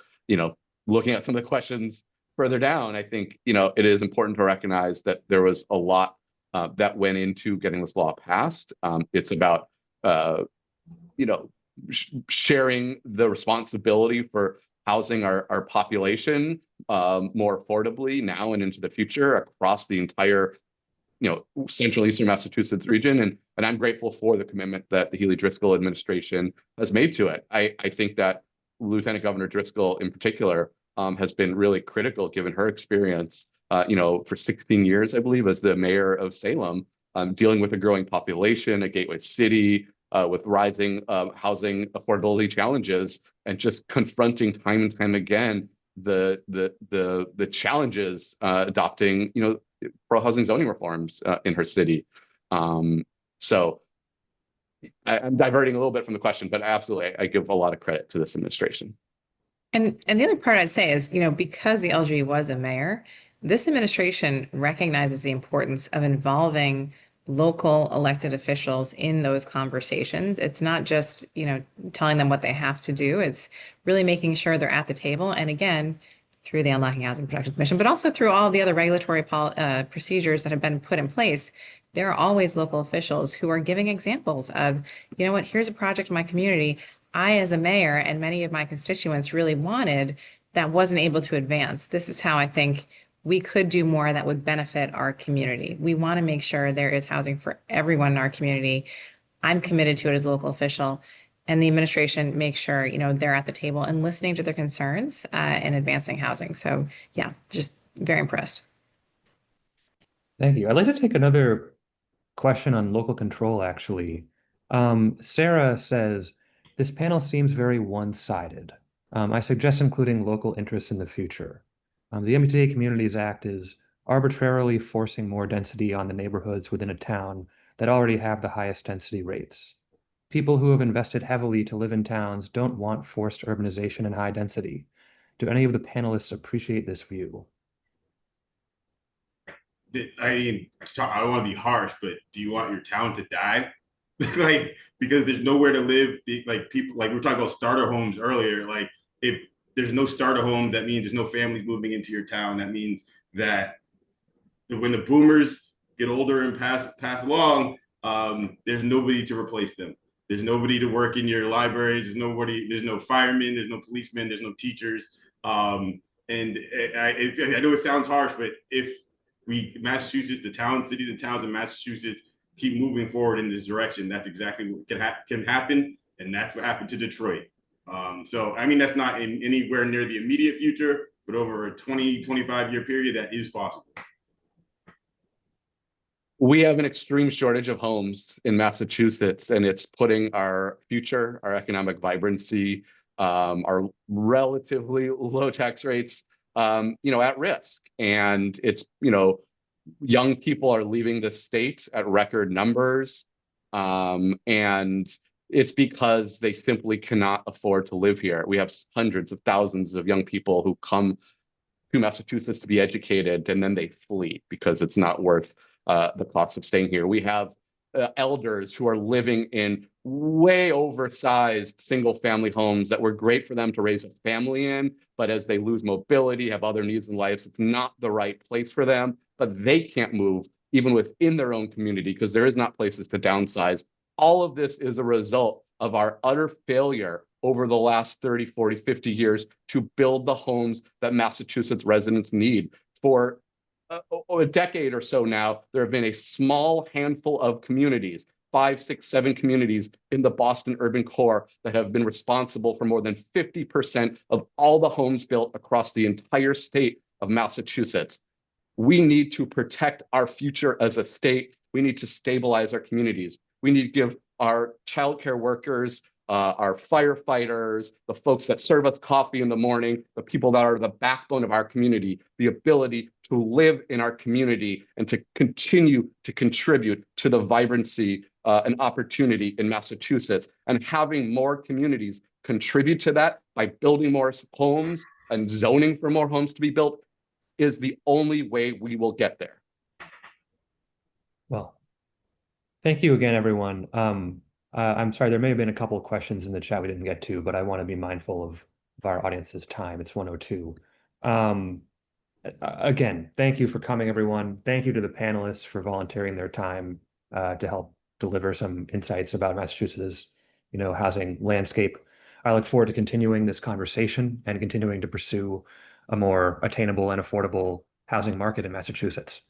looking at some of the questions further down, I think, it is important to recognize that there was a lot that went into getting this law passed. It's about, sharing the responsibility for housing our population more affordably now and into the future across the entire, central eastern Massachusetts region. And I'm grateful for the commitment that the Healy Driscoll administration has made to it. I think that Lieutenant Governor Driscoll in particular has been really critical given her experience, for 16 years, I believe, as the mayor of Salem, dealing with a growing population, a gateway city, with rising housing affordability challenges, and just confronting time and time again the challenges adopting pro housing zoning reforms in her city. So I'm diverting a little bit from the question, but absolutely I give a lot of credit to this administration. And the other part I'd say is, because the LG was a mayor, this administration recognizes the importance of involving local elected officials in those conversations. It's not just, telling them what they have to do. It's really making sure they're at the table. And again, through the Unlocking Housing Production Commission, but also through all the other regulatory procedures that have been put in place, there are always local officials who are giving examples of, here's a project in my community I, as a mayor, and many of my constituents really wanted that wasn't able to advance. This is how I think we could do more that would benefit our community. We want to make sure there is housing for everyone in our community. I'm committed to it as a local official, and the administration makes sure, they're at the table and listening to their concerns and advancing housing. So yeah, just very impressed. Thank you. I'd like to take another question on local control, actually. Sarah says, this panel seems very one-sided. I suggest including local interests in the future. The MBTA Communities Act is arbitrarily forcing more density on the neighborhoods within a town that already have the highest density rates. People who have invested heavily to live in towns don't want forced urbanization and high density. Do any of the panelists appreciate this view? I mean, I don't want to be harsh, but do you want your town to die? Like, because there's nowhere to live. Like, people, like we were talking about starter homes earlier. Like, if there's no starter home, that means there's no families moving into your town. That means that when the boomers get older and pass along, there's nobody to replace them. There's nobody to work in your libraries. There's no firemen, there's no policemen, there's no teachers. And I know it sounds harsh, but if Massachusetts, cities and towns in Massachusetts keep moving forward in this direction, that's exactly what can happen. And that's what happened to Detroit. So, I mean, that's not anywhere near the immediate future, but over a 20-25 year period, that is possible. We have an extreme shortage of homes in Massachusetts, and it's putting our future, our economic vibrancy, our relatively low tax rates, at risk. And it's, young people are leaving the state at record numbers. And it's because they simply cannot afford to live here. We have hundreds of thousands of young people who come to Massachusetts to be educated, and then they flee because it's not worth the cost of staying here. We have elders who are living in way oversized single-family homes that were great for them to raise a family in, but as they lose mobility, have other needs in life, it's not the right place for them, but they can't move even within their own community because there is not places to downsize. All of this is a result of our utter failure over the last 30, 40, 50 years to build the homes that Massachusetts residents need. For a decade or so now, there have been a small handful of communities, 5, 6, 7 communities in the Boston urban core that have been responsible for more than 50% of all the homes built across the entire state of Massachusetts. We need to protect our future as a state. We need to stabilize our communities. We need to give our childcare workers, our firefighters, the folks that serve us coffee in the morning, the people that are the backbone of our community, the ability to live in our community and to continue to contribute to the vibrancy and opportunity in Massachusetts. And having more communities contribute to that by building more homes and zoning for more homes to be built is the only way we will get there. Well, thank you again, everyone. I'm sorry, there may have been a couple of questions in the chat we didn't get to, but I want to be mindful of our audience's time. It's 1:02. Again, thank you for coming, everyone. Thank you to the panelists for volunteering their time to help deliver some insights about Massachusetts' housing landscape. I look forward to continuing this conversation and continuing to pursue a more attainable and affordable housing market in Massachusetts.